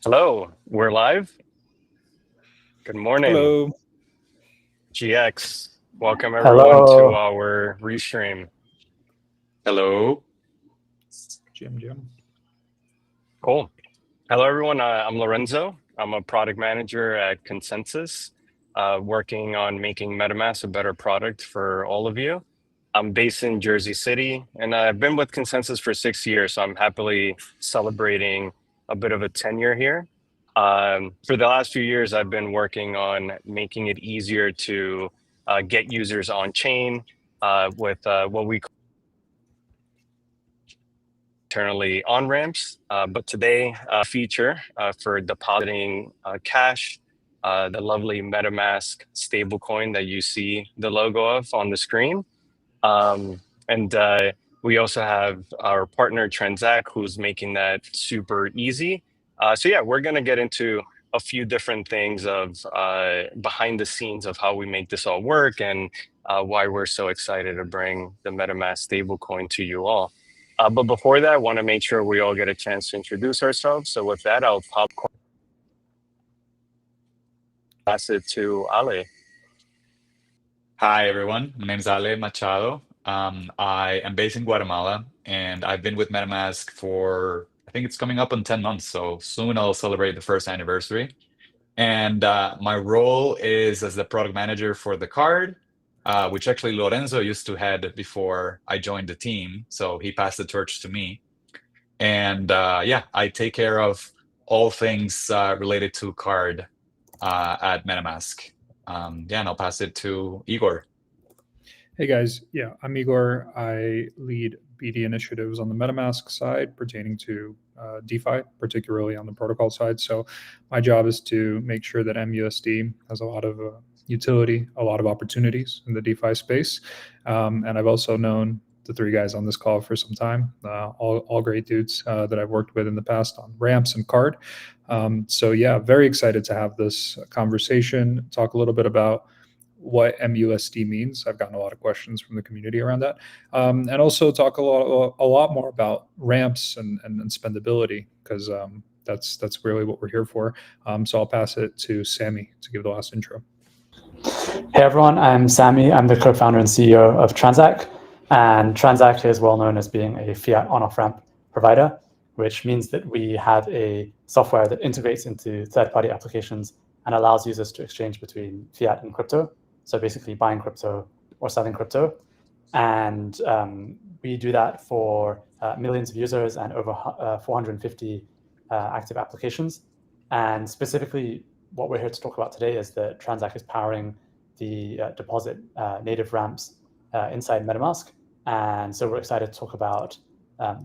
Hello, we're live. Good morning, Hello. GX. Welcome everyone to Hello. our restream. Hello. Jim. Cool. Hello, everyone. I'm Lorenzo. I'm a product manager at Consensus, working on making MetaMask a better product for all of you. I'm based in Jersey City, and I've been with Consensus for 6 years, so I'm happily celebrating a bit of a tenure here. For the last few years, I've been working on making it easier to get users on chain with what we call internally on ramps. But today, feature for depositing cash, the lovely MetaMask stablecoin that you see the logo of on the screen. And we also have our partner Transak, who's making that super easy. So yeah, we're gonna get into a few different things of behind the scenes of how we make this all work and why we're so excited to bring the MetaMask stablecoin to you all. But before that, I want to make sure we all get a chance to introduce ourselves. So with that, I'll pass it to Ale. Hi, everyone. My name is Ale Machado. I am based in Guatemala, and I've been with MetaMask for, I think it's coming up on 10 months, so soon I'll celebrate the first anniversary. And my role is as the product manager for the card, which actually Lorenzo used to head before I joined the team, so he passed the torch to me. And yeah, I take care of all things related to card at MetaMask. Yeah, and I'll pass it to Igor. Hey guys, yeah, I'm Igor. I lead BD initiatives on the MetaMask side pertaining to DeFi, particularly on the protocol side. So my job is to make sure that mUSD has a lot of utility, a lot of opportunities in the DeFi space. And I've also known the three guys on this call for some time, all great dudes that I've worked with in the past on ramps and card. So yeah, very excited to have this conversation, talk a little bit about what mUSD means. I've gotten a lot of questions from the community around that, and also talk a lot more about ramps and spendability, because that's really what we're here for. So I'll pass it to Sammy to give the last intro. Hey everyone, I'm Sammy. I'm the co-founder and CEO of Transak, and Transak is well known as being a fiat on-off ramp provider, which means that we have a software that integrates into third-party applications and allows users to exchange between fiat and crypto. So basically buying crypto or selling crypto. And we do that for millions of users and over 450 active applications. And specifically, what we're here to talk about today is that Transak is powering the deposit native ramps inside MetaMask. And so we're excited to talk about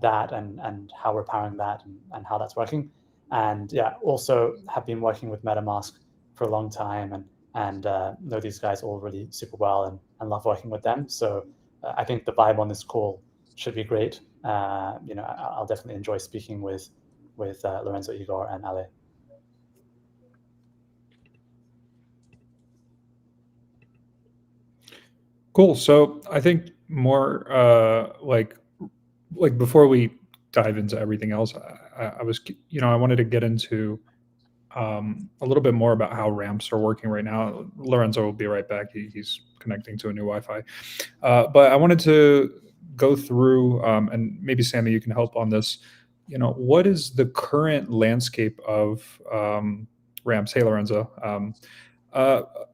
that and how we're powering that and how that's working. And yeah, also have been working with MetaMask for a long time and know these guys all really super well and love working with them. So I think the vibe on this call should be great. I'll definitely enjoy speaking with Lorenzo, Igor, and Ale. Cool. So I think more like before we dive into everything else, I was I wanted to get into a little bit more about how ramps are working right now. Lorenzo will be right back. He's connecting to a new Wi-Fi. But I wanted to go through, and maybe Sammy, you can help on this. What is the current landscape of ramps? Hey, Lorenzo.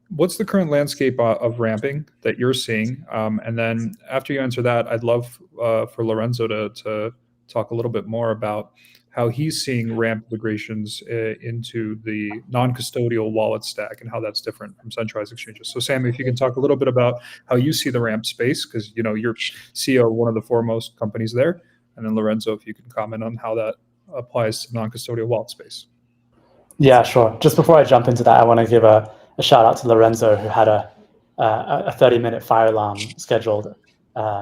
What's the current landscape of ramping that you're seeing? And then after you answer that, I'd love for Lorenzo to talk a little bit more about how he's seeing ramp integrations into the non-custodial wallet stack and how that's different from centralized exchanges. So Sammy, if you can talk a little bit about how you see the ramp space, because you're CEO of one of the foremost companies there. And then Lorenzo, if you can comment on how that applies to non-custodial wallet space. Yeah, sure. Just before I jump into that, I want to give a shout out to Lorenzo, who had a 30-minute fire alarm scheduled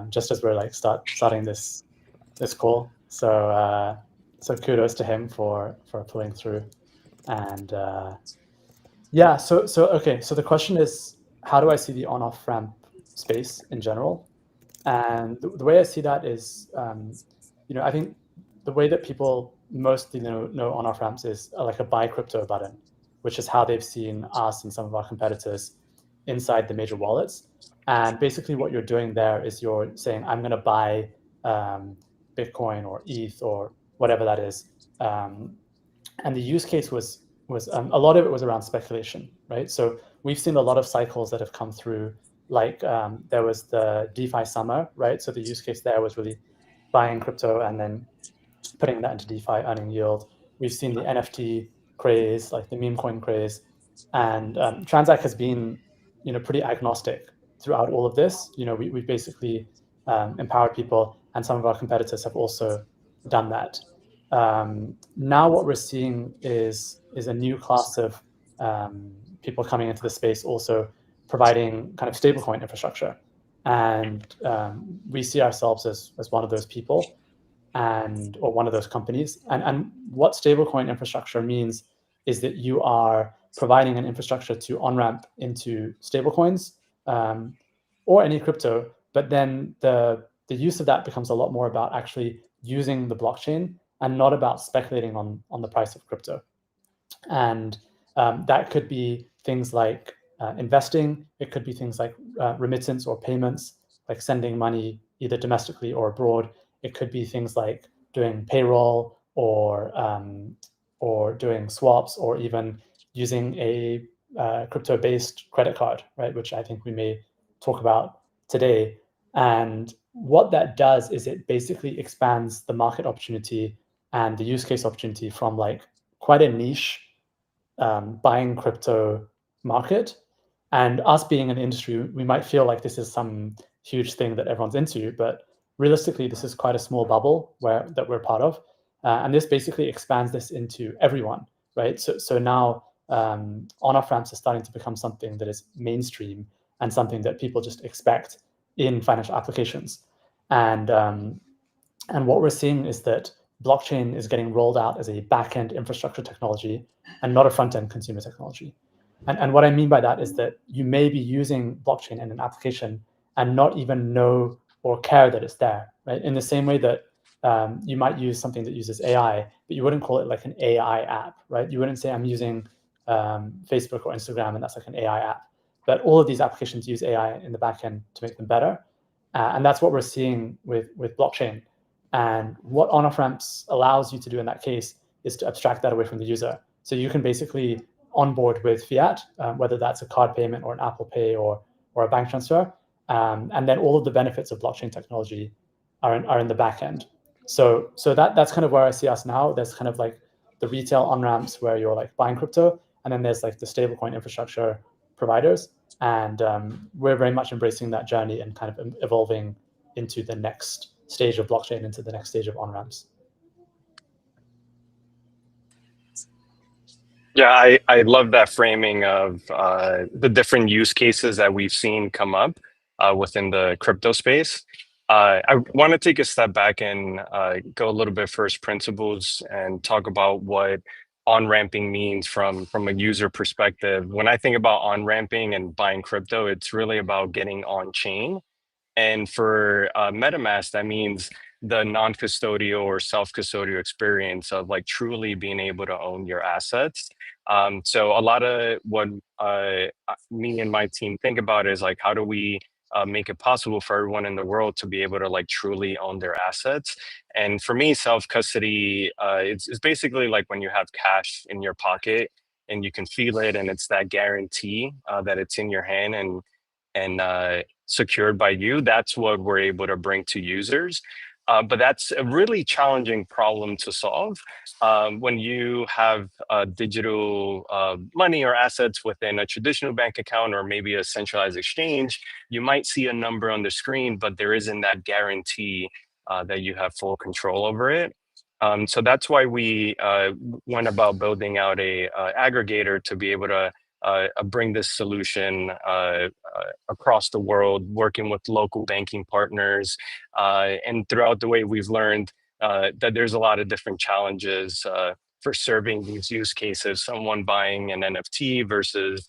just as we're starting this call. So kudos to him for pulling through. And yeah, so the question is, how do I see the on-off ramp space in general? And the way I see that is, I think the way that people mostly know on-off ramps is like a buy crypto button, which is how they've seen us and some of our competitors inside the major wallets. And basically what you're doing there is you're saying, I'm going to buy Bitcoin or ETH or whatever that is. And the use case was a lot of it was around speculation, right? So we've seen a lot of cycles that have come through, like there was the DeFi summer, right? So the use case there was really buying crypto and then putting that into DeFi, earning yield. We've seen the NFT craze, like the meme coin craze, and Transak has been, pretty agnostic throughout all of this. We basically empowered people, and some of our competitors have also done that. Now what we're seeing is a new class of people coming into the space, also providing kind of stablecoin infrastructure, and we see ourselves as one of those people, or one of those companies. And what stablecoin infrastructure means is that you are providing an infrastructure to on-ramp into stablecoins or any crypto, but then the use of that becomes a lot more about actually using the blockchain and not about speculating on the price of crypto. And that could be things like investing. It could be things like remittance or payments, like sending money either domestically or abroad. It could be things like doing payroll or doing swaps, or even using a crypto-based credit card, right? Which I think we may talk about today. And what that does is it basically expands the market opportunity and the use case opportunity from like quite a niche buying crypto market. And us being an industry, we might feel like this is some huge thing that everyone's into, but realistically, this is quite a small bubble that we're part of. And this basically expands this into everyone, right? So now on-off ramps are starting to become something that is mainstream and something that people just expect in financial applications. And what we're seeing is that blockchain is getting rolled out as a back-end infrastructure technology and not a front-end consumer technology. And what I mean by that is that you may be using blockchain in an application and not even know or care that it's there, right? In the same way that you might use something that uses AI, but you wouldn't call it like an AI app, right? You wouldn't say I'm using Facebook or Instagram and that's like an AI app. But all of these applications use AI in the back end to make them better. And that's what we're seeing with blockchain. And what on-off ramps allows you to do in that case is to abstract that away from the user. So you can basically onboard with fiat, whether that's a card payment or an Apple Pay or a bank transfer. And then all of the benefits of blockchain technology are in the back end. So that's kind of where I see us now. There's kind of like the retail on-ramps where you're like buying crypto, and then there's like the stablecoin infrastructure providers. And we're very much embracing that journey and kind of evolving into the next stage of blockchain, into the next stage of on-ramps. Yeah, I love that framing of the different use cases that we've seen come up within the crypto space. I want to take a step back and go a little bit first principles and talk about what on-ramping means from a user perspective. When I think about on-ramping and buying crypto, it's really about getting on-chain. And for MetaMask, that means the non-custodial or self-custodial experience of like truly being able to own your assets. So a lot of what me and my team think about is like, how do we make it possible for everyone in the world to be able to like truly own their assets? And for me, self-custody, it's basically like when you have cash in your pocket and you can feel it, and it's that guarantee that it's in your hand and secured by you. That's what we're able to bring to users. But that's a really challenging problem to solve. When you have digital money or assets within a traditional bank account or maybe a centralized exchange, you might see a number on the screen, but there isn't that guarantee that you have full control over it. So that's why we went about building out a aggregator to be able to bring this solution across the world, working with local banking partners. And throughout the way, we've learned that there's a lot of different challenges for serving these use cases. Someone buying an NFT versus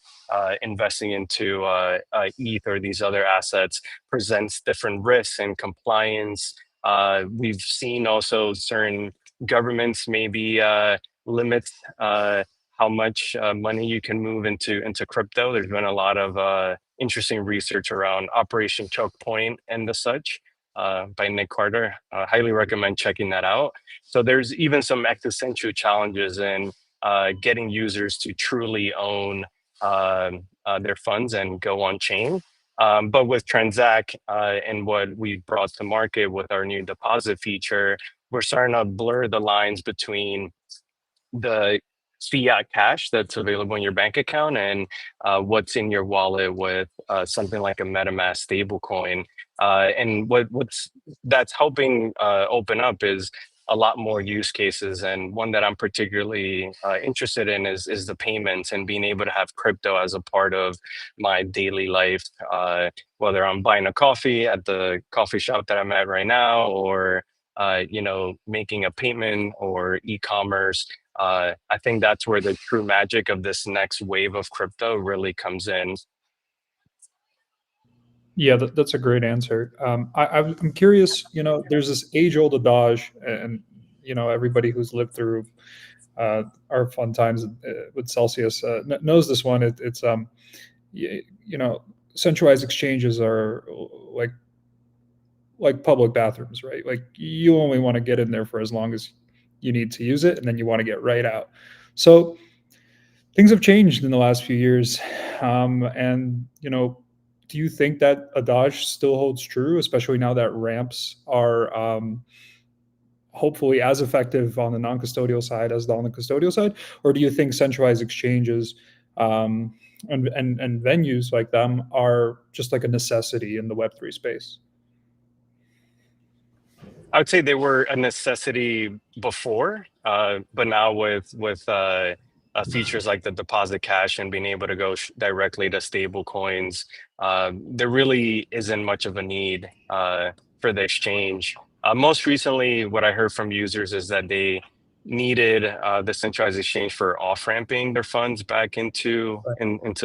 investing into ETH or these other assets presents different risks and compliance. We've seen also certain governments maybe limit how much money you can move into crypto. There's been a lot of interesting research around Operation Choke Point and the such by Nick Carter. Highly recommend checking that out. So there's even some existential challenges in getting users to truly own their funds and go on chain. But with Transak and what we brought to market with our new deposit feature, we're starting to blur the lines between the fiat cash that's available in your bank account and what's in your wallet with something like a MetaMask stablecoin. And what's that's helping open up is a lot more use cases. And one that I'm particularly interested in is the payments and being able to have crypto as a part of my daily life, whether I'm buying a coffee at the coffee shop that I'm at right now, or making a payment or e-commerce. I think that's where the true magic of this next wave of crypto really comes in. Yeah, that's a great answer. I'm curious. There's this age-old adage, and everybody who's lived through our fun times with Celsius knows this one. It's centralized exchanges are like public bathrooms, right? Like you only want to get in there for as long as you need to use it, and then you want to get right out. So things have changed in the last few years, and do you think that adage still holds true, especially now that ramps are hopefully as effective on the non-custodial side as on the custodial side, or do you think centralized exchanges and venues like them are just like a necessity in the Web3 space? I would say they were a necessity before, but now with features like the deposit cash and being able to go directly to stable coins, there really isn't much of a need for the exchange. Most recently, what I heard from users is that they needed the centralized exchange for off-ramping their funds back into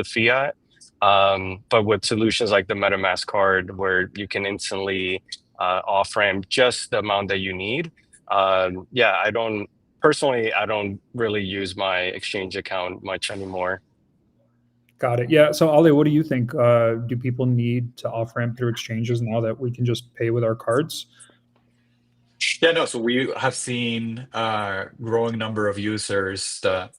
fiat. But with solutions like the MetaMask Card, where you can instantly off-ramp just the amount that you need. I don't really use my exchange account much anymore. Got it. Yeah. So Ali, what do you think? Do people need to off-ramp through exchanges now that we can just pay with our cards? Yeah, no. So we have seen a growing number of users that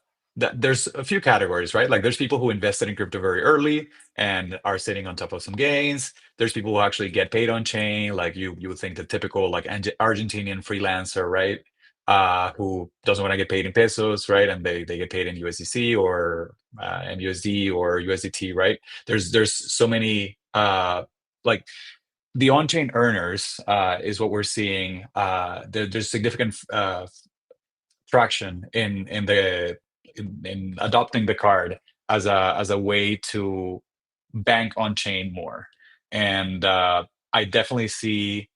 there's a few categories, right? Like there's people who invested in crypto very early and are sitting on top of some gains. There's people who actually get paid on chain, like you would think the typical like Argentinian freelancer, right? Who doesn't want to get paid in pesos, right? And they get paid in USDC or mUSD or USDT, right? There's so many like the on-chain earners is what we're seeing. There's significant traction in adopting the card as a way to bank on chain more, and I definitely see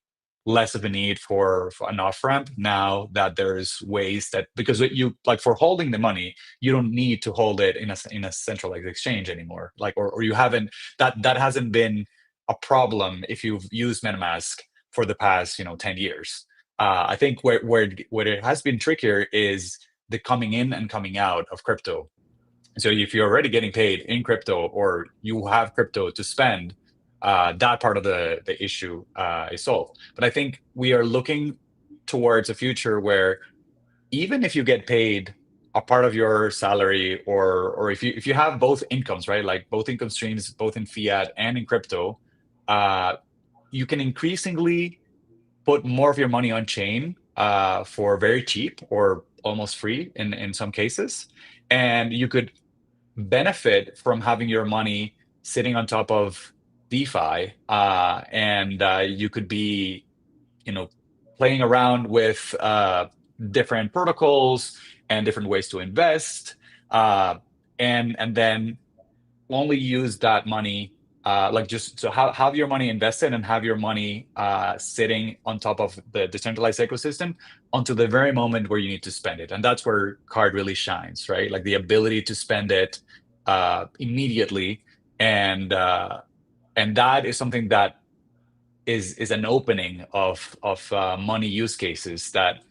less of a need for an off ramp now that there's ways that, because you like for holding the money, you don't need to hold it in a centralized exchange anymore, like or you haven't that hasn't been a problem if you've used MetaMask for the past 10 years. I think where it has been trickier is the coming in and coming out of crypto. So if you're already getting paid in crypto or you have crypto to spend, that part of the issue is solved. But I think we are looking towards a future where even if you get paid a part of your salary, or if you have both incomes, right, like both income streams, both in fiat and in crypto, you can increasingly put more of your money on chain for very cheap or almost free in some cases, and you could benefit from having your money sitting on top of DeFi, and you could be, playing around with different protocols and different ways to invest, and then only use that money, like just to have your money invested and have your money sitting on top of the decentralized ecosystem until the very moment where you need to spend it. And that's where Card really shines, right? Like the ability to spend it immediately, and that is something that is an opening of money use cases that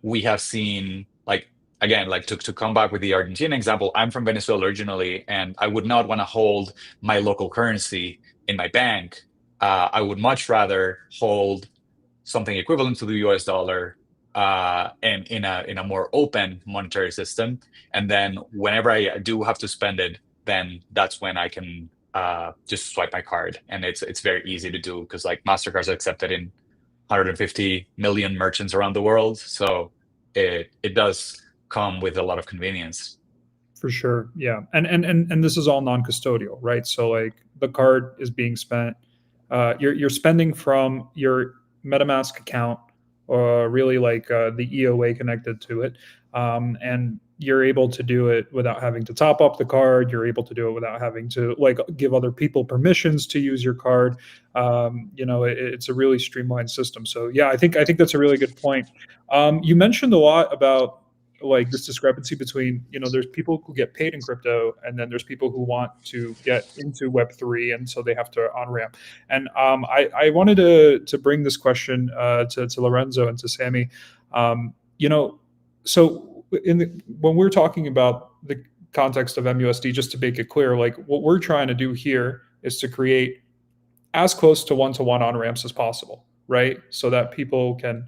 we have seen, like, again, like to come back with the Argentina example, I'm from Venezuela originally, and I would not want to hold my local currency in my bank. I would much rather hold something equivalent to the US dollar and in a more open monetary system. And then whenever I do have to spend it, then that's when I can just swipe my card. And it's very easy to do because like MasterCard's accepted in 150 million merchants around the world. So it does come with a lot of convenience. For sure, yeah, and this is all non-custodial, right? So like the card is being spent, you're spending from your MetaMask account, or really like the EOA connected to it, and you're able to do it without having to top up the card. You're able to do it without having to like give other people permissions to use your card. It's a really streamlined system. So yeah, I think that's a really good point. You mentioned a lot about like this discrepancy between, there's people who get paid in crypto, and then there's people who want to get into Web3, and so they have to on ramp. And I wanted to bring this question to Lorenzo and to Sammy. So when we're talking about the context of mUSD, just to make it clear, like what we're trying to do here is to create as close to one-to-one on ramps as possible, right? So that people can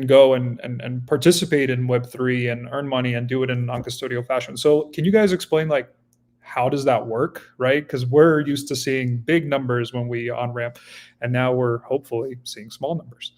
go and participate in Web3 and earn money and do it in a non-custodial fashion. So can you guys explain like how does that work, right? Because we're used to seeing big numbers when we on ramp, and now we're hopefully seeing small numbers.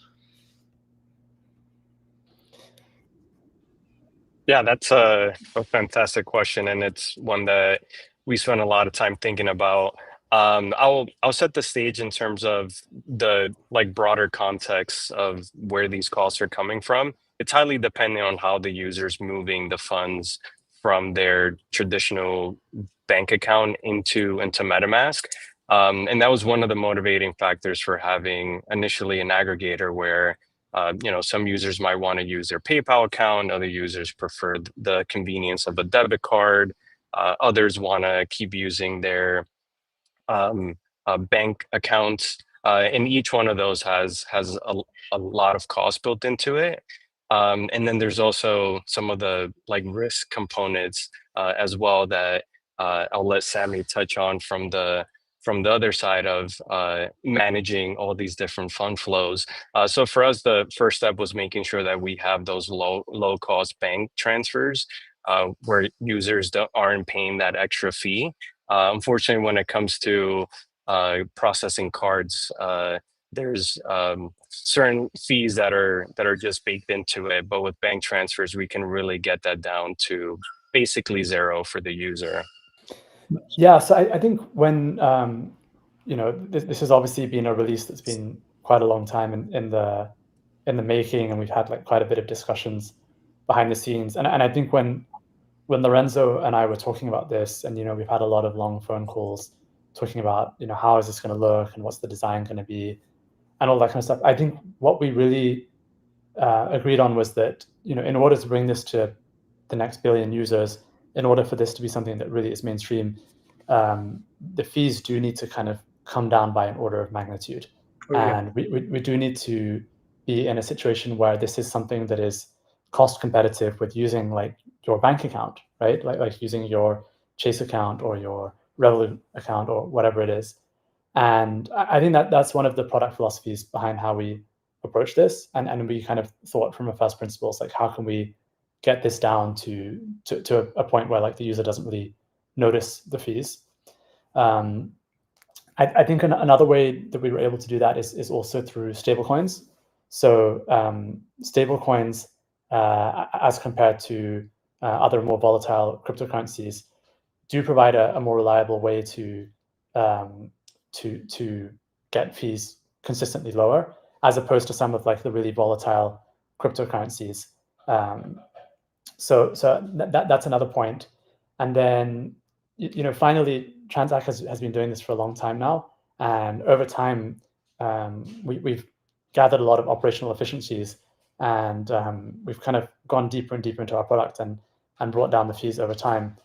Yeah, that's a fantastic question, and it's one that we spent a lot of time thinking about. I'll set the stage in terms of the like broader context of where these costs are coming from. It's highly dependent on how the user's moving the funds from their traditional bank account into MetaMask. And that was one of the motivating factors for having initially an aggregator where some users might want to use their PayPal account. Other users prefer the convenience of a debit card. Others want to keep using their bank accounts. And each one of those has a lot of cost built into it. And then there's also some of the like risk components as well that I'll let Sammy touch on from the other side of managing all these different fund flows. So for us, the first step was making sure that we have those low cost bank transfers where users aren't paying that extra fee. Unfortunately, when it comes to processing cards, there's certain fees that are just baked into it. But with bank transfers, we can really get that down to basically zero for the user. Yeah, so I think when this has obviously been a release that's been quite a long time in the making, and we've had like quite a bit of discussions behind the scenes. And I think when Lorenzo and I were talking about this, and we've had a lot of long phone calls talking about how is this going to look and what's the design going to be and all that kind of stuff. I think what we really agreed on was that in order to bring this to the next billion users, in order for this to be something that really is mainstream, the fees do need to kind of come down by an order of magnitude. And we do need to be in a situation where this is something that is cost competitive with using like your bank account, right? Like using your Chase account or your Revolut account or whatever it is. And I think that's one of the product philosophies behind how we approach this. And we kind of thought from a first principles, like how can we get this down to a point where like the user doesn't really notice the fees. I think another way that we were able to do that is also through stablecoins. So stablecoins, as compared to other more volatile cryptocurrencies, do provide a more reliable way to get fees consistently lower, as opposed to some of like the really volatile cryptocurrencies. So that's another point. And then finally, Transak has been doing this for a long time now, and over time we've gathered a lot of operational efficiencies, and we've kind of gone deeper and deeper into our product and brought down the fees over time.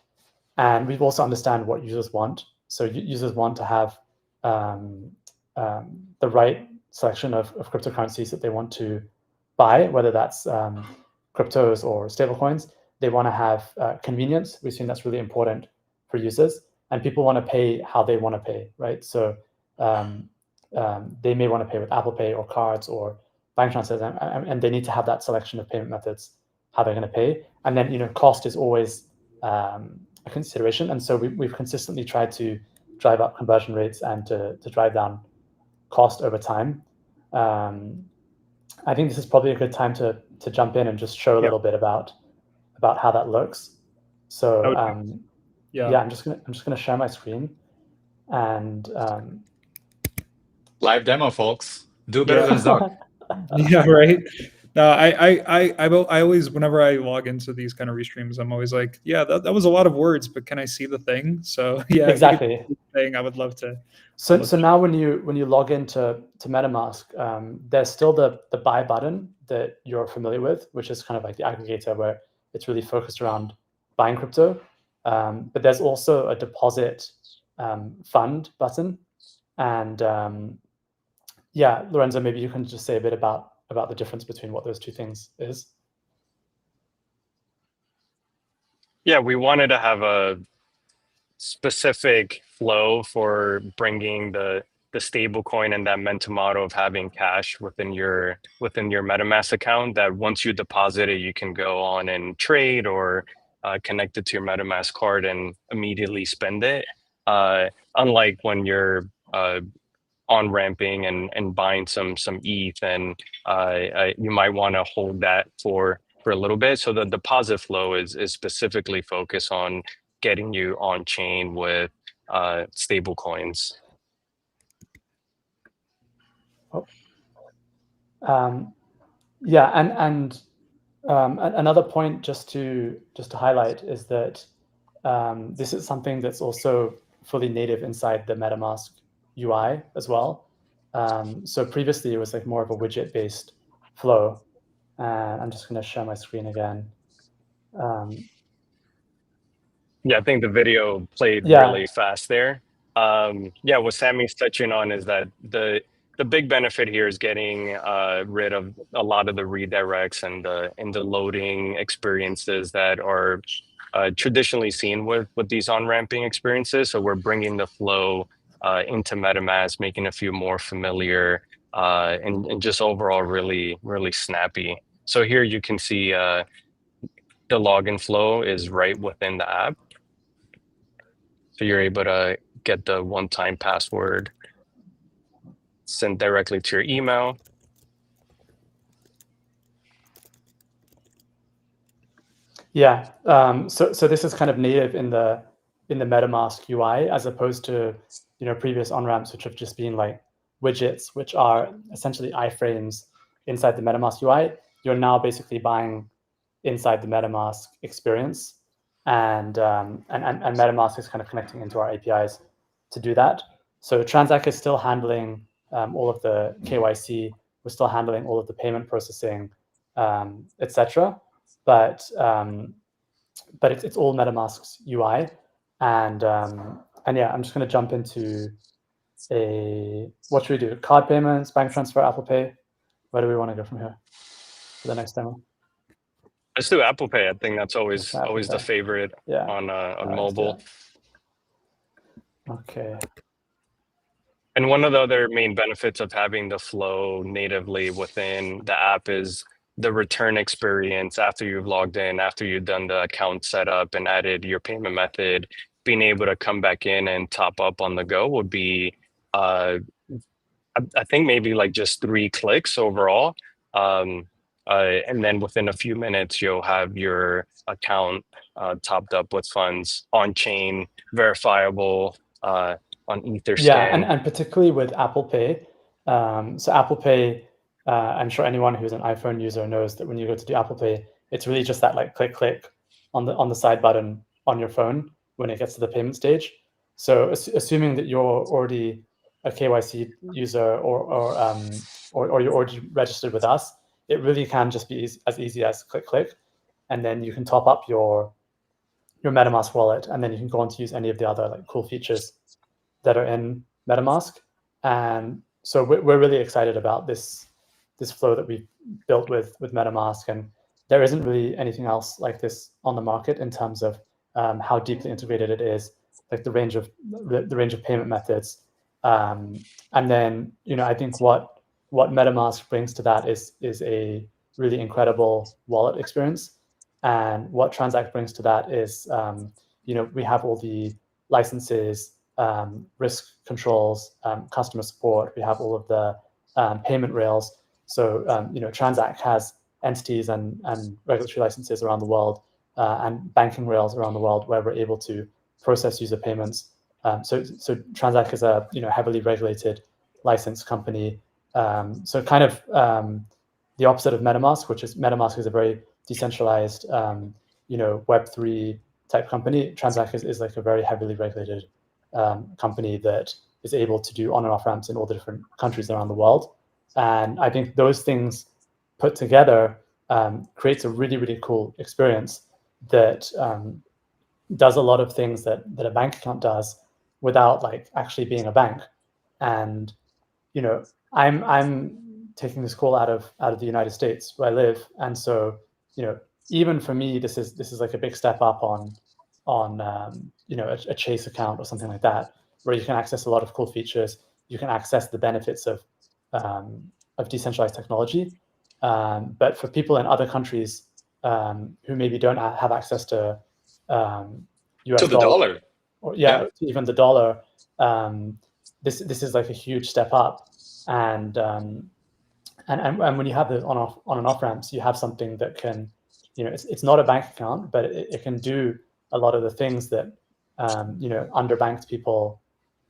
And we've also understand what users want. So users want to have the right selection of cryptocurrencies that they want to buy, whether that's cryptos or stablecoins, they want to have convenience. We've seen that's really important for users, and people want to pay how they want to pay, right? So they may want to pay with Apple Pay or cards or bank transfers, and they need to have that selection of payment methods, how they're going to pay. And then, cost is always a consideration. And so we've consistently tried to drive up conversion rates and to drive down cost over time. I think this is probably a good time to jump in and just show a little bit about how that looks. So yeah, I'm just gonna share my screen and live demo, folks. Do better than Zuck. Yeah, right. No, I always, whenever I log into these kind of restreams, I'm always like, yeah, that was a lot of words, but can I see the thing? So yeah, exactly. Thing I would love to. So now when you log into MetaMask, there's still the buy button that you're familiar with, which is kind of like the aggregator where it's really focused around buying crypto. But there's also a deposit fund button, and yeah, Lorenzo, maybe you can just say a bit about the difference between what those two things is. Yeah, we wanted to have a specific flow for bringing the stablecoin and that mental model of having cash within your MetaMask account, that once you deposit it, you can go on and trade or connect it to your MetaMask card and immediately spend it. Unlike when you're on ramping and buying some ETH, and you might want to hold that for a little bit. So the deposit flow is specifically focused on getting you on chain with stable coins. Yeah, and another point just to highlight is that this is something that's also fully native inside the MetaMask UI as well. So previously it was like more of a widget-based flow. I'm just going to share my screen again. Yeah, I think the video played really fast there. Yeah, what Sammy's touching on is that the big benefit here is getting rid of a lot of the redirects and the loading experiences that are traditionally seen with these on-ramping experiences. So we're bringing the flow into MetaMask, making a few more familiar, and just overall really, really snappy. So here you can see the login flow is right within the app. So you're able to get the one-time password sent directly to your email. Yeah, so this is kind of native in the MetaMask UI, as opposed to previous on-ramps, which have just been like widgets, which are essentially iframes inside the MetaMask UI. You're now basically buying inside the MetaMask experience, and MetaMask is kind of connecting into our APIs to do that. So Transak is still handling all of the KYC. We're still handling all of the payment processing, etc. But it's all MetaMask's UI, and yeah, I'm just going to jump into what should we do? Card payments, bank transfer, Apple Pay. Where do we want to go from here for the next demo? Let's do Apple Pay. I think that's always the favorite on mobile. Okay. And one of the other main benefits of having the flow natively within the app is the return experience after you've logged in, after you've done the account setup and added your payment method. Being able to come back in and top up on the go would be, I think maybe like just 3 clicks overall. And then within a few minutes, you'll have your account topped up with funds on chain, verifiable on Etherscan. Yeah, and particularly with Apple Pay. So Apple Pay, I'm sure anyone who's an iPhone user knows that when you go to do Apple Pay, it's really just that like click on the side button on your phone when it gets to the payment stage. So assuming that you're already a KYC user or you're already registered with us, it really can just be as easy as click, and then you can top up your MetaMask wallet, and then you can go on to use any of the other like cool features that are in MetaMask. And so we're really excited about this this flow that we've built with MetaMask, and there isn't really anything else like this on the market in terms of how deeply integrated it is, like the range of payment methods. And then, I think what MetaMask brings to that is a really incredible wallet experience. And what Transact brings to that is, we have all the licenses, risk controls, customer support. We have all of the payment rails. So, Transact has entities and regulatory licenses around the world, and banking rails around the world where we're able to process user payments. So Transact is a heavily regulated licensed company. So kind of the opposite of MetaMask, which is MetaMask is a very decentralized, Web3 type company. Transact is like a very heavily regulated company that is able to do on and off ramps in all the different countries around the world. And I think those things put together creates a really, really cool experience that does a lot of things that a bank account does without like actually being a bank. And I'm taking this call out of the United States where I live, and so even for me this is like a big step up on a Chase account or something like that, where you can access a lot of cool features. You can access the benefits of decentralized technology. But for people in other countries who maybe don't have access to US To the dollar. or even the dollar, this is like a huge step up. And when you have the on and off ramps, you have something that can, it's not a bank account, but it can do a lot of the things that underbanked people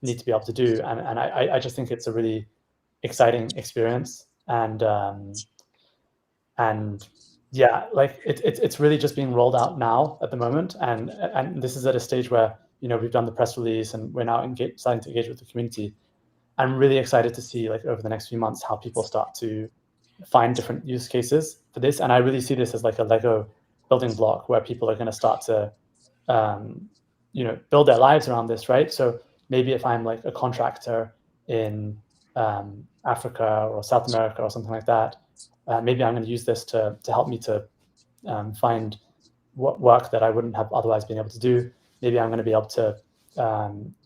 need to be able to do. And I just think it's a really exciting experience. And yeah, like it's really just being rolled out now at the moment, and this is at a stage where we've done the press release and we're now starting to engage with the community. I'm really excited to see like over the next few months how people start to find different use cases for this, and I really see this as like a Lego building block where people are going to start to build their lives around this, right? So maybe if I'm like a contractor in Africa or South America or something like that, maybe I'm going to use this to help me to find what work that I wouldn't have otherwise been able to do. Maybe I'm going to be able to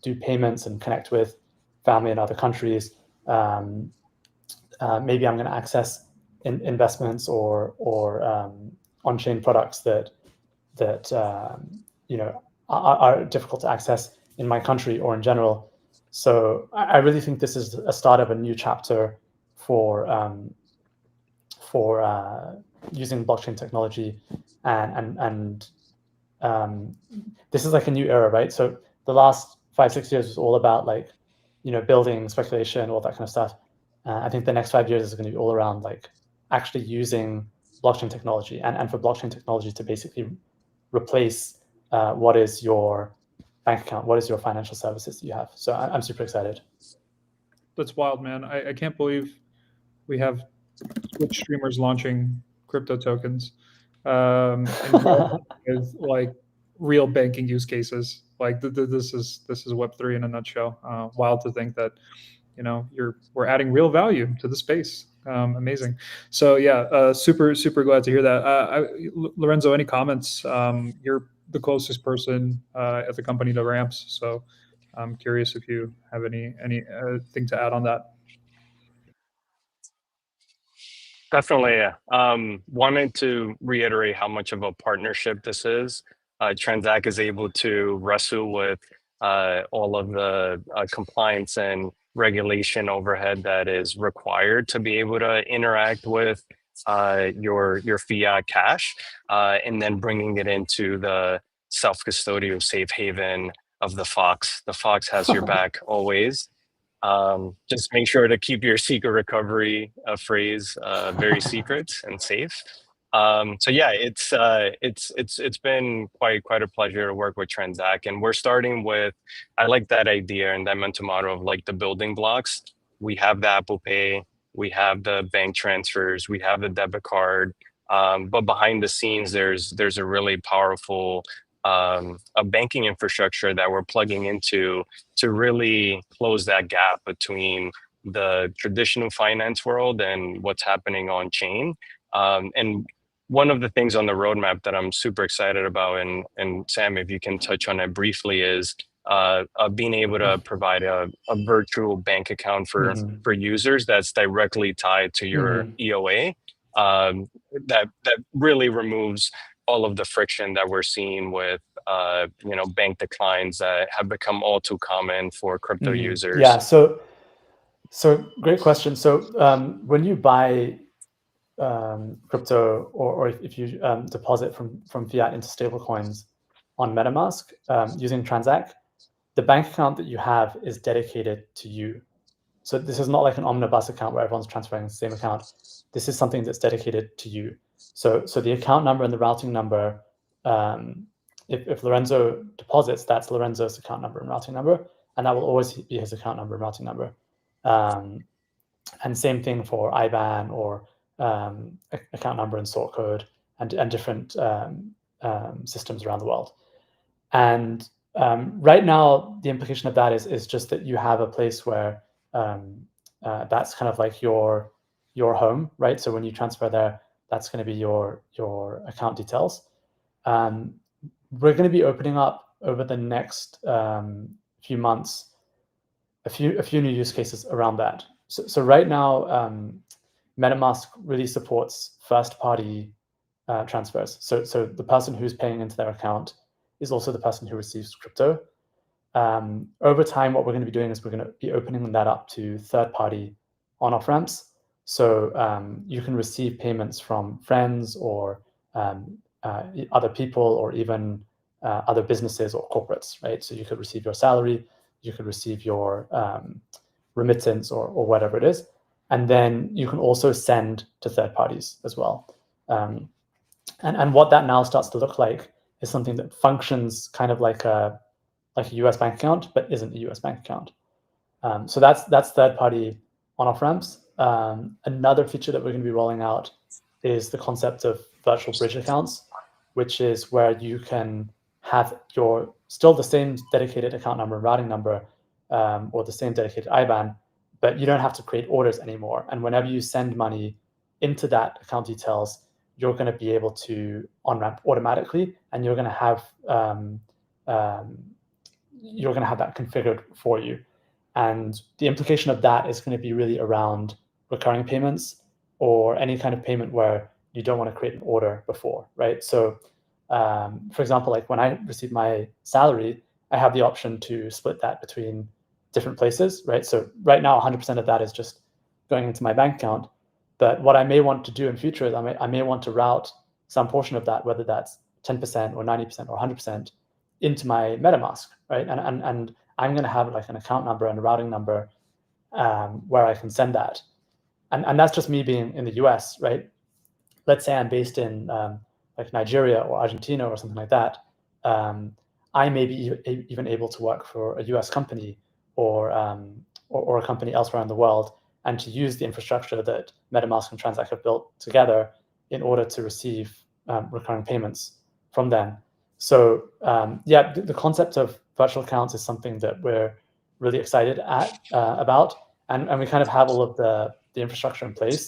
do payments and connect with family in other countries. Maybe I'm going to access investments or on-chain products that are difficult to access in my country or in general. So I really think this is a start of a new chapter for using blockchain technology, and this is like a new era, right? So the last 5-6 years was all about like building, speculation, all that kind of stuff. I think the next 5 years is going to be all around like actually using blockchain technology, and for blockchain technology to basically replace what is your bank account, what is your financial services that you have. So I'm super excited. That's wild, man. I can't believe we have Twitch streamers launching crypto tokens with like real banking use cases. Like this is Web3 in a nutshell. Wild to think that we're adding real value to the space. Amazing. So yeah, super glad to hear that. Lorenzo, any comments? You're the closest person at the company to ramps, so I'm curious if you have any thing to add on that. Definitely. Wanted to reiterate how much of a partnership this is. Transact is able to wrestle with all of the compliance and regulation overhead that is required to be able to interact with your fiat cash, and then bringing it into the self-custodial safe haven of the Fox. The Fox has your back always. Just make sure to keep your secret recovery phrase very secret and safe. So yeah, it's been quite a pleasure to work with Transact, and we're starting with, I like that idea and that mental model of like the building blocks. We have the Apple Pay, we have the bank transfers, we have the debit card, but behind the scenes there's a really powerful a banking infrastructure that we're plugging into to really close that gap between the traditional finance world and what's happening on chain. And one of the things on the roadmap that I'm super excited about, and Sam, if you can touch on it briefly, is being able to provide a virtual bank account for users that's directly tied to your EOA. That really removes all of the friction that we're seeing with bank declines that have become all too common for crypto users. Yeah. So great question. So when you buy crypto, or if you deposit from fiat into stablecoins on MetaMask using Transak, the bank account that you have is dedicated to you. So this is not like an omnibus account where everyone's transferring the same account. This is something that's dedicated to you. So the account number and the routing number, if Lorenzo deposits, that's Lorenzo's account number and routing number, and that will always be his account number and routing number. And same thing for IBAN or account number and sort code and different systems around the world. And right now, the implication of that is just that you have a place where that's kind of like your home, right? So when you transfer there, that's going to be your account details. We're going to be opening up over the next few months a few new use cases around that. So right now, MetaMask really supports first-party transfers. So the person who's paying into their account is also the person who receives crypto. Over time, what we're going to be doing is we're going to be opening that up to third-party on-off ramps. So you can receive payments from friends or other people, or even other businesses or corporates, right? So you could receive your salary, you could receive your remittance or whatever it is. And then you can also send to third parties as well. And what that now starts to look like is something that functions kind of like a US bank account, but isn't a US bank account. So that's third-party on-off ramps. Another feature that we're going to be rolling out is the concept of virtual bridge accounts, which is where you can have still the same dedicated account number and routing number, or the same dedicated IBAN, but you don't have to create orders anymore. And whenever you send money into that account details, you're going to be able to on-ramp automatically, and you're going to have that configured for you. And the implication of that is going to be really around recurring payments or any kind of payment where you don't want to create an order before, right? So, for example, like when I receive my salary, I have the option to split that between different places, right? So right now, 100% of that is just going into my bank account. But what I may want to do in future is I may want to route some portion of that, whether that's 10% or 90% or 100%, into my MetaMask, right? And I'm going to have like an account number and a routing number where I can send that. And that's just me being in the US, right? Let's say I'm based in like Nigeria or Argentina or something like that. I may be even able to work for a US company or a company elsewhere in the world, and to use the infrastructure that MetaMask and Transak have built together in order to receive recurring payments from them. So yeah, the concept of virtual accounts is something that we're really excited about, and we kind of have all of the infrastructure in place.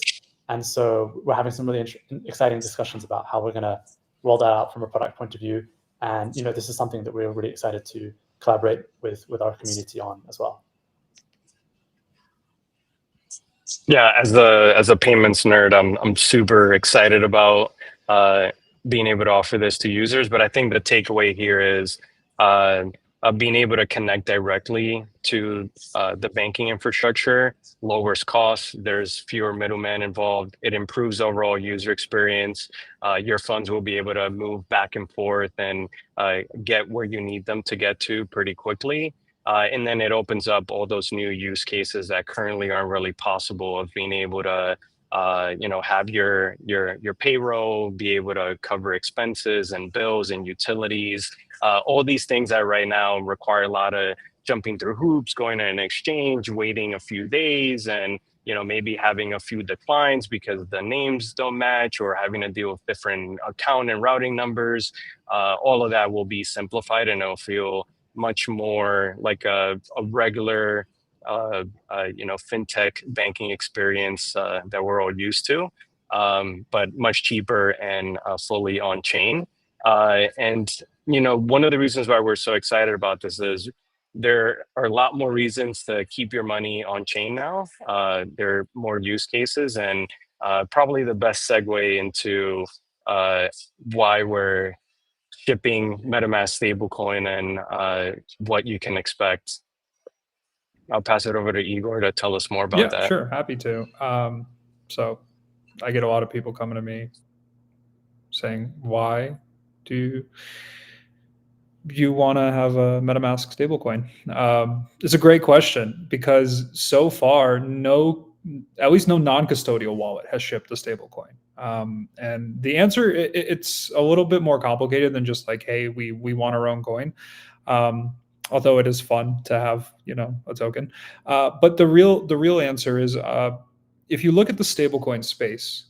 And so we're having some really exciting discussions about how we're going to roll that out from a product point of view. And this is something that we're really excited to collaborate with our community on as well. Yeah, as a payments nerd, I'm super excited about being able to offer this to users. But I think the takeaway here is being able to connect directly to the banking infrastructure lowers costs. There's fewer middlemen involved. It improves overall user experience. Your funds will be able to move back and forth and get where you need them to get to pretty quickly. And then it opens up all those new use cases that currently aren't really possible, of being able to have your payroll, be able to cover expenses and bills and utilities, all these things that right now require a lot of jumping through hoops, going to an exchange, waiting a few days, and maybe having a few declines because the names don't match, or having to deal with different account and routing numbers. All of that will be simplified, and it'll feel much more like a regular fintech banking experience that we're all used to, but much cheaper and fully on chain. And one of the reasons why we're so excited about this is there are a lot more reasons to keep your money on chain now. There are more use cases, and probably the best segue into why we're shipping MetaMask stablecoin and what you can expect. I'll pass it over to Igor to tell us more about that. Yeah, sure, happy to. So I get a lot of people coming to me saying, why do you want to have a MetaMask stablecoin? It's a great question, because so far, at least no non-custodial wallet has shipped a stablecoin. And the answer, it's a little bit more complicated than just like, hey, we want our own coin. Although it is fun to have, a token. But the real answer is, if you look at the stablecoin space,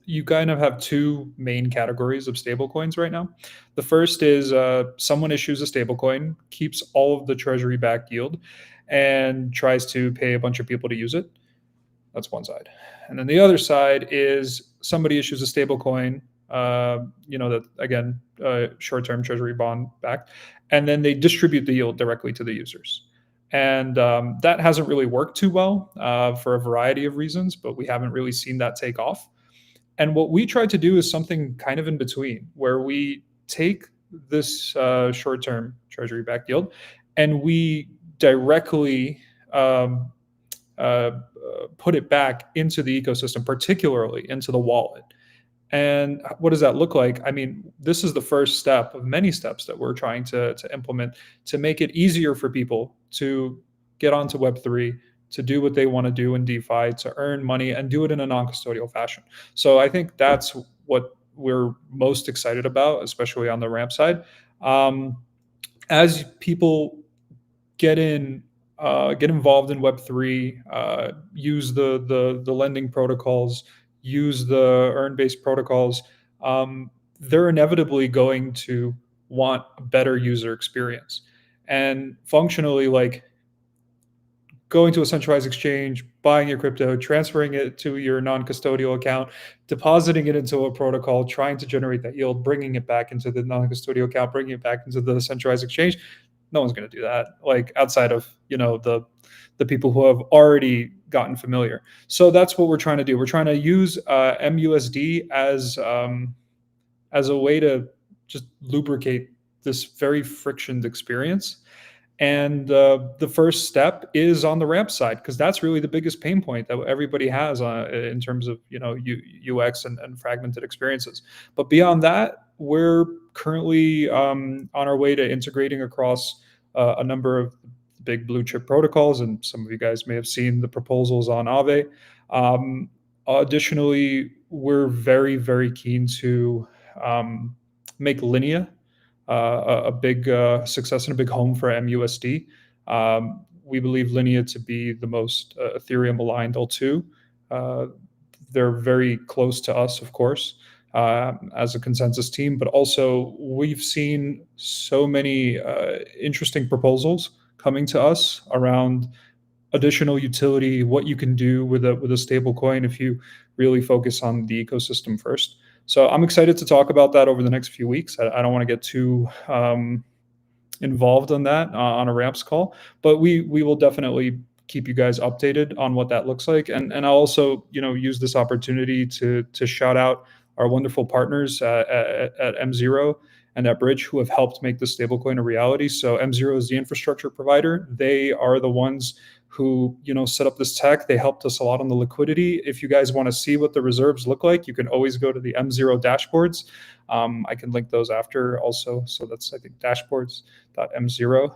you kind of have two main categories of stablecoins right now. The first is someone issues a stablecoin, keeps all of the treasury-backed yield, and tries to pay a bunch of people to use it. That's one side. And then the other side is somebody issues a stablecoin, that again, short-term treasury bond backed, and then they distribute the yield directly to the users. And that hasn't really worked too well for a variety of reasons, but we haven't really seen that take off. And what we try to do is something kind of in between, where we take this short-term treasury-backed yield and we directly put it back into the ecosystem, particularly into the wallet. And what does that look like? I mean, this is the first step of many steps that we're trying to implement to make it easier for people to get onto Web3, to do what they want to do in DeFi, to earn money and do it in a non-custodial fashion. So I think that's what we're most excited about, especially on the ramp side. As people get involved in Web3, use the lending protocols, use the earn-based protocols, they're inevitably going to want a better user experience. And functionally, like going to a centralized exchange, buying your crypto, transferring it to your non-custodial account, depositing it into a protocol, trying to generate that yield, bringing it back into the non-custodial account, bringing it back into the centralized exchange. No one's going to do that, like outside of the people who have already gotten familiar. So that's what we're trying to do. We're trying to use mUSD as a way to just lubricate this very frictioned experience. And the first step is on the ramp side, because that's really the biggest pain point that everybody has in terms of UX and fragmented experiences. But beyond that, we're currently on our way to integrating across a number of big blue chip protocols, and some of you guys may have seen the proposals on Aave. Additionally, we're very, very keen to make Linea a big success and a big home for mUSD. We believe Linea to be the most Ethereum aligned L2. They're very close to us, of course, as a consensus team, but also we've seen so many interesting proposals coming to us around additional utility, what you can do with a stable coin if you really focus on the ecosystem first. So I'm excited to talk about that over the next few weeks. I don't want to get too involved on that on a ramps call, but we will definitely keep you guys updated on what that looks like. And I'll also use this opportunity to shout out our wonderful partners at M0 and at Bridge, who have helped make this stablecoin a reality. So M0 is the infrastructure provider. They are the ones who set up this tech. They helped us a lot on the liquidity. If you guys want to see what the reserves look like, you can always go to the M0 dashboards. I can link those after also. So that's, I think, dashboards.m0.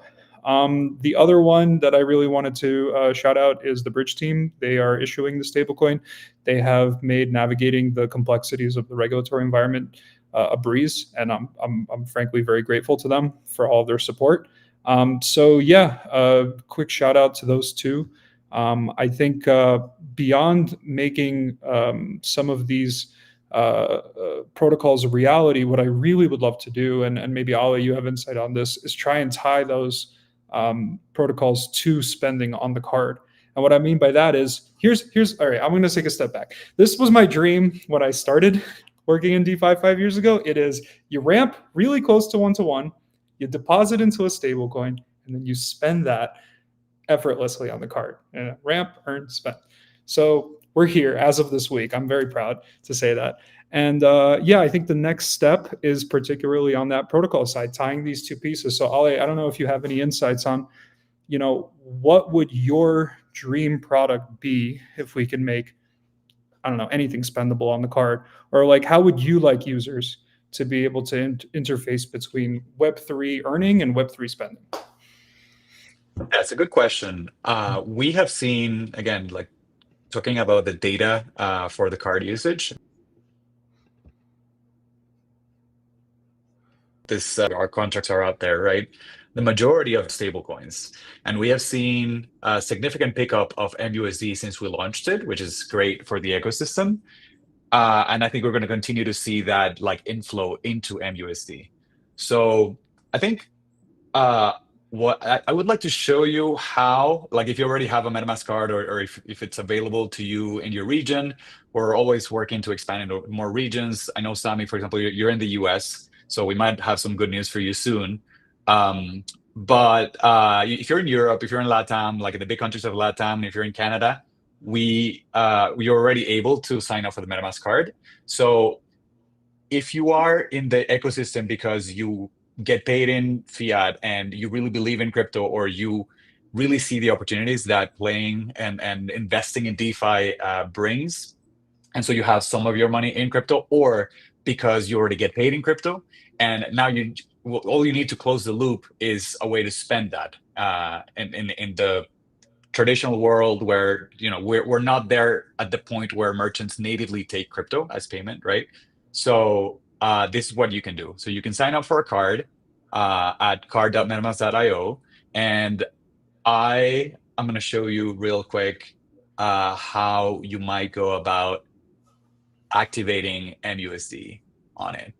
The other one that I really wanted to shout out is the Bridge team. They are issuing the stablecoin. They have made navigating the complexities of the regulatory environment a breeze, and I'm frankly very grateful to them for all of their support. So yeah, quick shout out to those two. I think beyond making some of these protocols a reality, what I really would love to do, and maybe Ale, you have insight on this, is try and tie those protocols to spending on the card. And what I mean by that is, here's all right, I'm going to take a step back. This was my dream when I started working in DeFi 5 years ago. It is you ramp really close to 1-to-1, you deposit into a stablecoin, and then you spend that effortlessly on the card. And ramp, earn, spend. So we're here as of this week. I'm very proud to say that. And yeah, I think the next step is particularly on that protocol side, tying these two pieces. So Ali, I don't know if you have any insights on, what would your dream product be if we can make, I don't know, anything spendable on the card? Or like, how would you like users to be able to interface between Web3 earning and Web3 spending? That's a good question. We have seen, again, like talking about the data for the card usage. Our contracts are out there, right? The majority of stablecoins. And we have seen a significant pickup of mUSD since we launched it, which is great for the ecosystem. And I think we're going to continue to see that like inflow into mUSD. So I think what I would like to show you how, like if you already have a MetaMask card or if it's available to you in your region, we're always working to expand into more regions. I know, Sami, for example, you're in the US, so we might have some good news for you soon. But if you're in Europe, if you're in LATAM, like in the big countries of LATAM, if you're in Canada, we are already able to sign up for the MetaMask card. So if you are in the ecosystem because you get paid in fiat and you really believe in crypto, or you really see the opportunities that playing and investing in DeFi brings, and so you have some of your money in crypto, or because you already get paid in crypto, and now all you need to close the loop is a way to spend that. In the traditional world where we're not there at the point where merchants natively take crypto as payment, right? So this is what you can do. So you can sign up for a card at card.metamask.io, and I'm going to show you real quick how you might go about activating mUSD on it.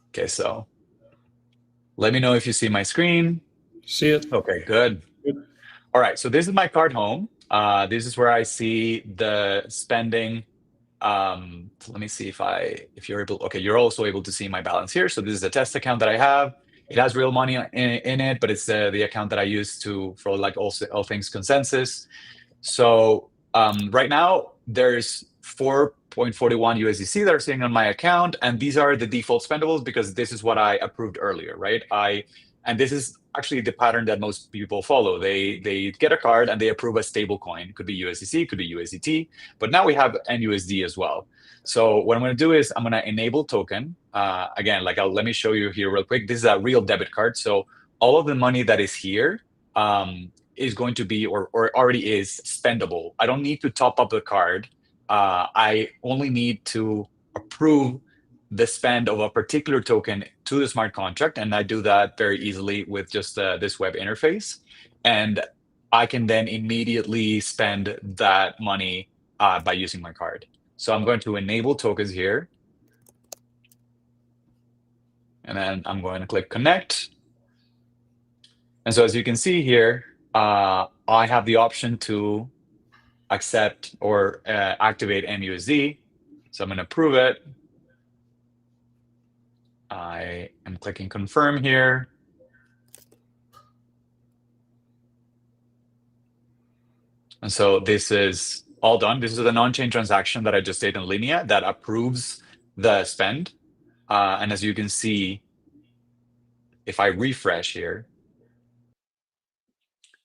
Okay, so let me know if you see my screen. See it. Okay, good. All right, so this is my card home. This is where I see the spending. Let me see if you're able. Okay, you're also able to see my balance here. So this is a test account that I have. It has real money in it, but it's the account that I use for like all things consensus. So right now there's 4.41 USDC that are sitting on my account, and these are the default spendables because this is what I approved earlier, right? And this is actually the pattern that most people follow. They get a card and they approve a stable coin. It could be USDC, it could be USDT, but now we have NUSD as well. So what I'm going to do is I'm going to enable token. Again, let me show you here real quick. This is a real debit card. So all of the money that is here is going to be or already is spendable. I don't need to top up the card. I only need to approve the spend of a particular token to the smart contract, and I do that very easily with just this web interface, and I can then immediately spend that money by using my card. So I'm going to enable tokens here, and then I'm going to click connect. And so as you can see here, I have the option to accept or activate mUSD. So I'm going to approve it. I am clicking confirm here. And so this is all done. This is a non-chain transaction that I just did in Linea that approves the spend. And as you can see, if I refresh here,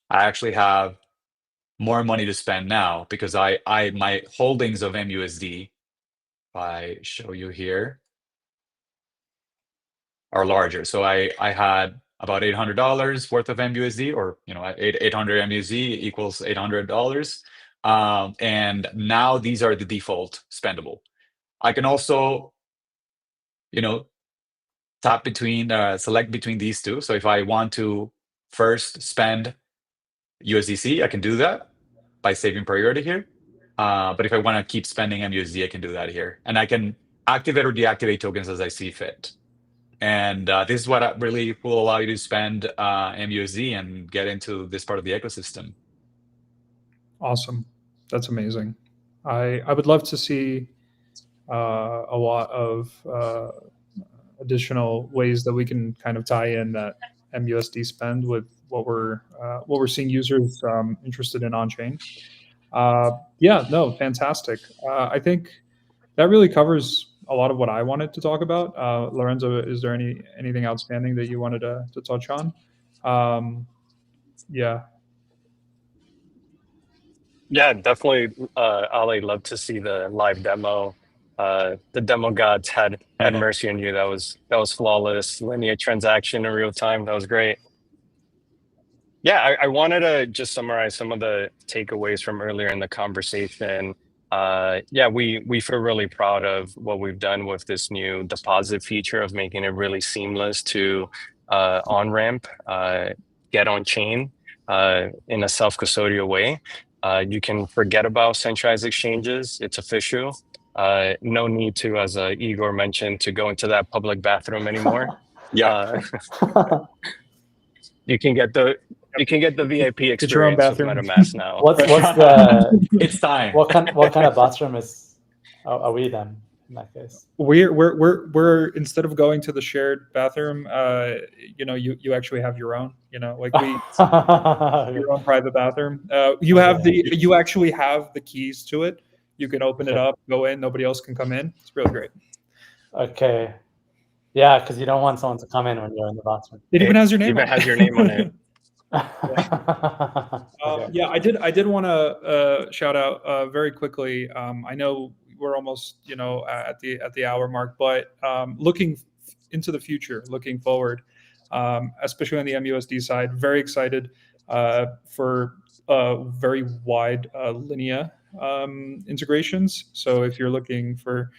I actually have more money to spend now because my holdings of mUSD, if I show you here, are larger. So I had about $800 worth of mUSD, or 800 mUSD equals $800. And now these are the default spendable. I can also, tap between, select between these two. So if I want to first spend USDC, I can do that by saving priority here. But if I want to keep spending mUSD, I can do that here. And I can activate or deactivate tokens as I see fit. And this is what really will allow you to spend mUSD and get into this part of the ecosystem. Awesome. That's amazing. I would love to see a lot of additional ways that we can kind of tie in that mUSD spend with what we're seeing users interested in on chain. Yeah, no, fantastic. I think that really covers a lot of what I wanted to talk about. Lorenzo, is there anything outstanding that you wanted to touch on? Yeah. Yeah, definitely. Ali, love to see the live demo. The demo gods had mercy on you. That was flawless. Linear transaction in real time. That was great. Yeah, I wanted to just summarize some of the takeaways from earlier in the conversation. Yeah, we feel really proud of what we've done with this new deposit feature of making it really seamless to on-ramp, get on chain in a self-custodial way. You can forget about centralized exchanges. It's official. No need to, as Igor mentioned, to go into that public bathroom anymore. Yeah. You can get the VIP experience Get your own bathroom with MetaMask now. What's the? It's time. What kind of bathroom are we then in that case? We're instead of going to the shared bathroom, you actually have your own. Like your own private bathroom. You actually have the keys to it. You can open it up, go in. Nobody else can come in. It's really great. Okay. Yeah, because you don't want someone to come in when you're in the bathroom. It even has your name. Even has your name on it. Yeah, I did want to shout out very quickly. I know we're almost at the hour mark, but looking into the future, looking forward, especially on the mUSD side, very excited for very wide Linea integrations. So if you're looking for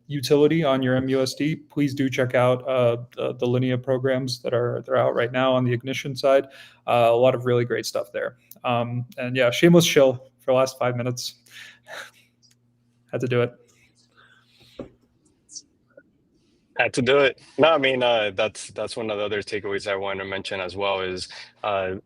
utility on your mUSD, please do check out the Linea programs that are out right now on the Ignition side. A lot of really great stuff there. And yeah, shameless shill for the last 5 minutes. Had to do it. Had to do it. No, I mean that's one of the other takeaways I wanted to mention as well is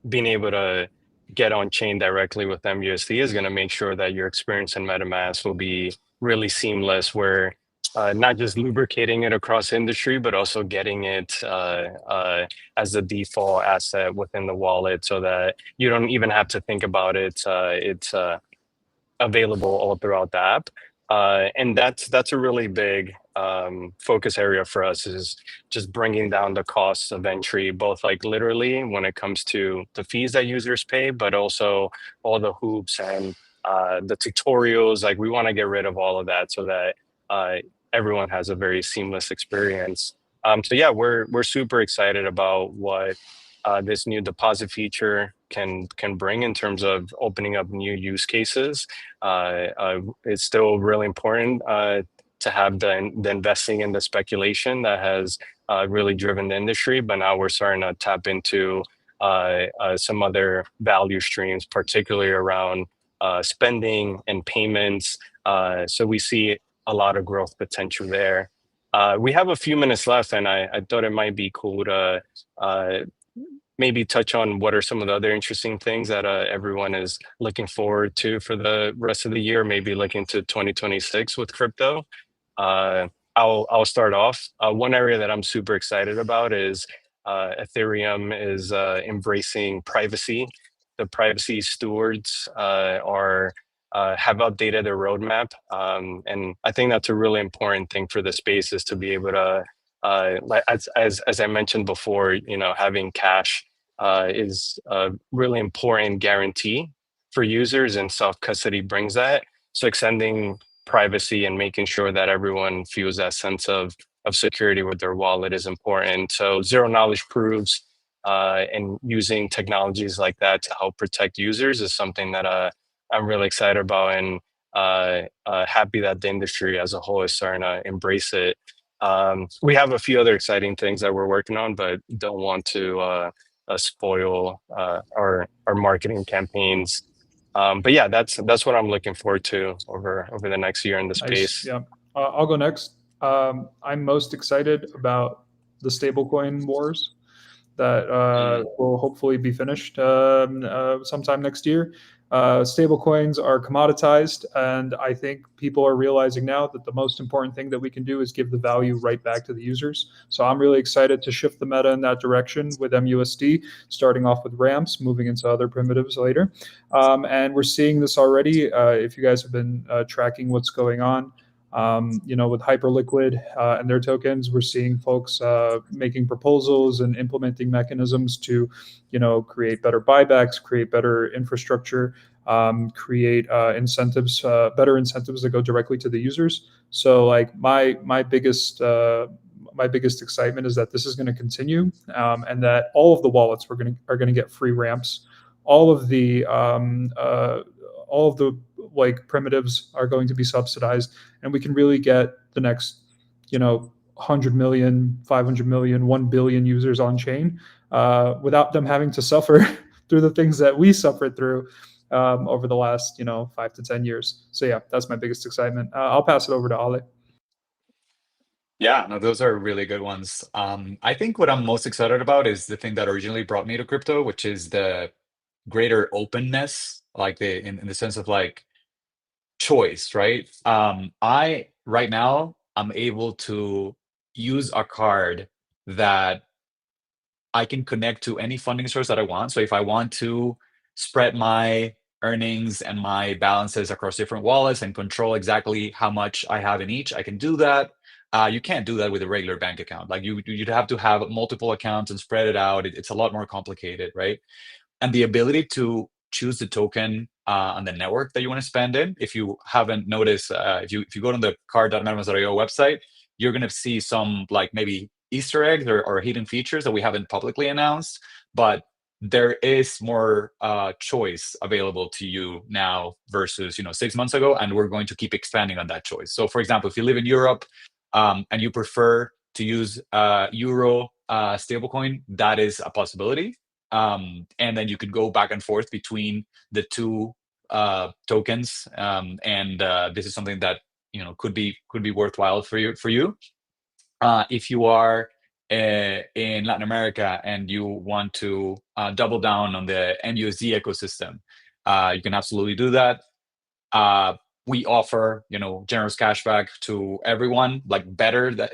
being able to get on chain directly with mUSD is going to make sure that your experience in MetaMask will be really seamless, where not just lubricating it across industry, but also getting it as the default asset within the wallet, so that you don't even have to think about it. It's available all throughout the app, and that's a really big focus area for us, is just bringing down the costs of entry, both like literally when it comes to the fees that users pay, but also all the hoops and the tutorials. Like, we want to get rid of all of that so that everyone has a very seamless experience. So yeah, we're super excited about what this new deposit feature can bring in terms of opening up new use cases. It's still really important to have the investing and the speculation that has really driven the industry, but now we're starting to tap into some other value streams, particularly around spending and payments. So we see a lot of growth potential there. We have a few minutes left, and I thought it might be cool to maybe touch on what are some of the other interesting things that everyone is looking forward to for the rest of the year, maybe looking to 2026 with crypto. I'll start off. One area that I'm super excited about is Ethereum is embracing privacy. The privacy stewards have updated their roadmap, and I think that's a really important thing for the space, is to be able to, as I mentioned before, having cash is a really important guarantee for users, and self-custody brings that. So extending privacy and making sure that everyone feels that sense of security with their wallet is important. So zero knowledge proofs and using technologies like that to help protect users is something that I'm really excited about, and happy that the industry as a whole is starting to embrace it. We have a few other exciting things that we're working on, but don't want to spoil our marketing campaigns. But yeah, that's what I'm looking forward to over the next year in the space. Nice. Yeah, I'll go next. I'm most excited about the stablecoin wars that will hopefully be finished sometime next year. Stablecoins are commoditized, and I think people are realizing now that the most important thing that we can do is give the value right back to the users. So I'm really excited to shift the meta in that direction with mUSD, starting off with ramps, moving into other primitives later. And we're seeing this already. If you guys have been tracking what's going on, with Hyperliquid and their tokens, we're seeing folks making proposals and implementing mechanisms to, create better buybacks, create better infrastructure, create incentives, better incentives that go directly to the users. So, like my biggest excitement is that this is going to continue, and that all of the wallets are going to get free ramps. All of the like primitives are going to be subsidized, and we can really get the next 100 million, 500 million, 1 billion users on chain without them having to suffer through the things that we suffered through over the last 5 to 10 years. So yeah, that's my biggest excitement. I'll pass it over to Ale. Yeah, no, those are really good ones. I think what I'm most excited about is the thing that originally brought me to crypto, which is the greater openness, like in the sense of like choice, right? I right now I'm able to use a card that I can connect to any funding source that I want. So if I want to spread my earnings and my balances across different wallets and control exactly how much I have in each, I can do that. You can't do that with a regular bank account. Like you'd have to have multiple accounts and spread it out. It's a lot more complicated, right? And the ability to choose the token on the network that you want to spend in. If you haven't noticed, if you go to the card.metamask.io website, you're going to see some like maybe Easter eggs or hidden features that we haven't publicly announced, but there is more choice available to you now versus 6 months ago, and we're going to keep expanding on that choice. So, for example, if you live in Europe and you prefer to use Euro stablecoin, that is a possibility. And then you could go back and forth between the two tokens, and this is something that could be worthwhile for you. If you are in Latin America and you want to double down on the mUSD ecosystem, you can absolutely do that. We offer generous cashback to everyone. Like better that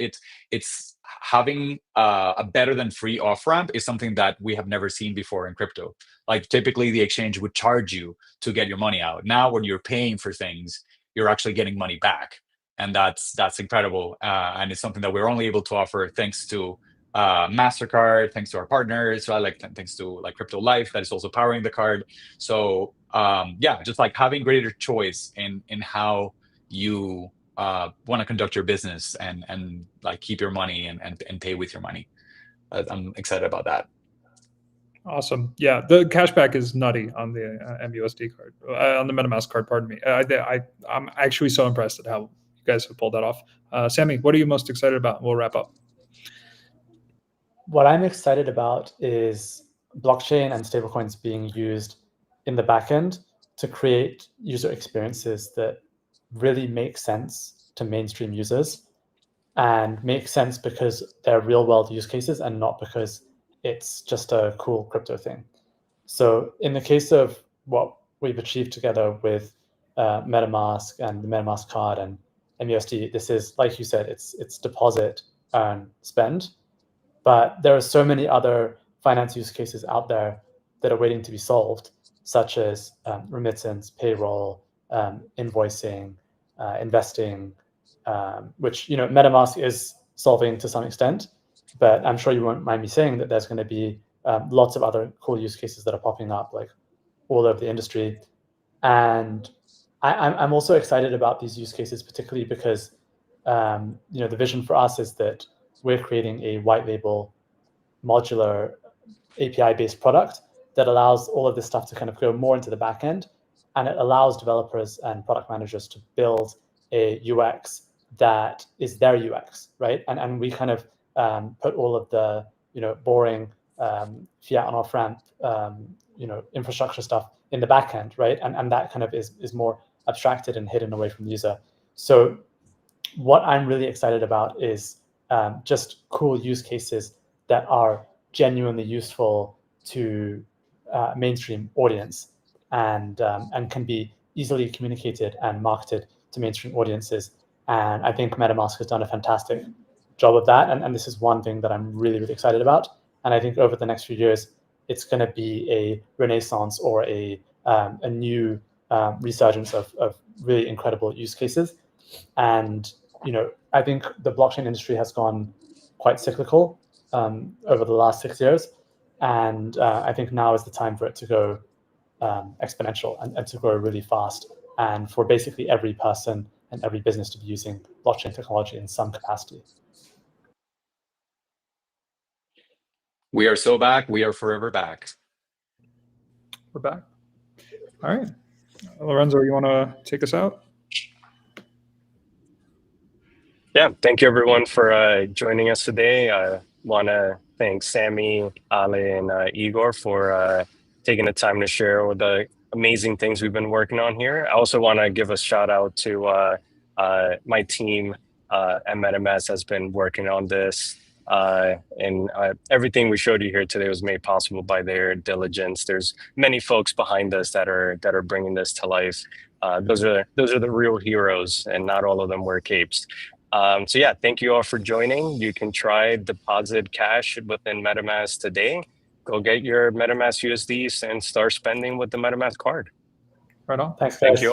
it's having a better than free off ramp is something that we have never seen before in crypto. Like typically the exchange would charge you to get your money out. Now when you're paying for things, you're actually getting money back, and that's incredible. And it's something that we're only able to offer thanks to MasterCard, thanks to our partners, right? Like thanks to like Crypto Life that is also powering the card. So yeah, just like having greater choice in how you want to conduct your business and like keep your money and pay with your money. I'm excited about that. Awesome. Yeah, the cashback is nutty on the mUSD card, on the MetaMask card. Pardon me. I'm actually so impressed at how you guys have pulled that off. Sammy, what are you most excited about? We'll wrap up. What I'm excited about is blockchain and stablecoins being used in the backend to create user experiences that really make sense to mainstream users and make sense because they're real world use cases and not because it's just a cool crypto thing. So in the case of what we've achieved together with MetaMask and the MetaMask Card and mUSD, this is, like you said, it's deposit, earn, spend. But there are so many other finance use cases out there that are waiting to be solved, such as remittance, payroll, invoicing, investing, which MetaMask is solving to some extent. But I'm sure you won't mind me saying that there's going to be lots of other cool use cases that are popping up, like all over the industry. And I'm also excited about these use cases, particularly because the vision for us is that we're creating a white label modular API-based product that allows all of this stuff to kind of go more into the back end, and it allows developers and product managers to build a UX that is their UX, right? And we kind of put all of the boring fiat on off ramp infrastructure stuff in the back end, right? And that kind of is more abstracted and hidden away from the user. So what I'm really excited about is just cool use cases that are genuinely useful to mainstream audience and can be easily communicated and marketed to mainstream audiences. And I think MetaMask has done a fantastic job of that. And this is one thing that I'm really, really excited about. And I think over the next few years, it's going to be a renaissance or a new resurgence of really incredible use cases. And I think the blockchain industry has gone quite cyclical over the last 6 years. And I think now is the time for it to go exponential and to grow really fast, and for basically every person and every business to be using blockchain technology in some capacity. We are so back. We are forever back. We're back. All right. Lorenzo, you want to take us out? Yeah, thank you everyone for joining us today. I want to thank Sammy, Ale, and Igor for taking the time to share all the amazing things we've been working on here. I also want to give a shout out to my team at MetaMask has been working on this. And everything we showed you here today was made possible by their diligence. There's many folks behind us that are bringing this to life. Those are the real heroes, and not all of them wear capes. So yeah, thank you all for joining. You can try deposit cash within MetaMask today. Go get your MetaMask USDs and start spending with the MetaMask card. Right on. Thanks, guys. Thank you.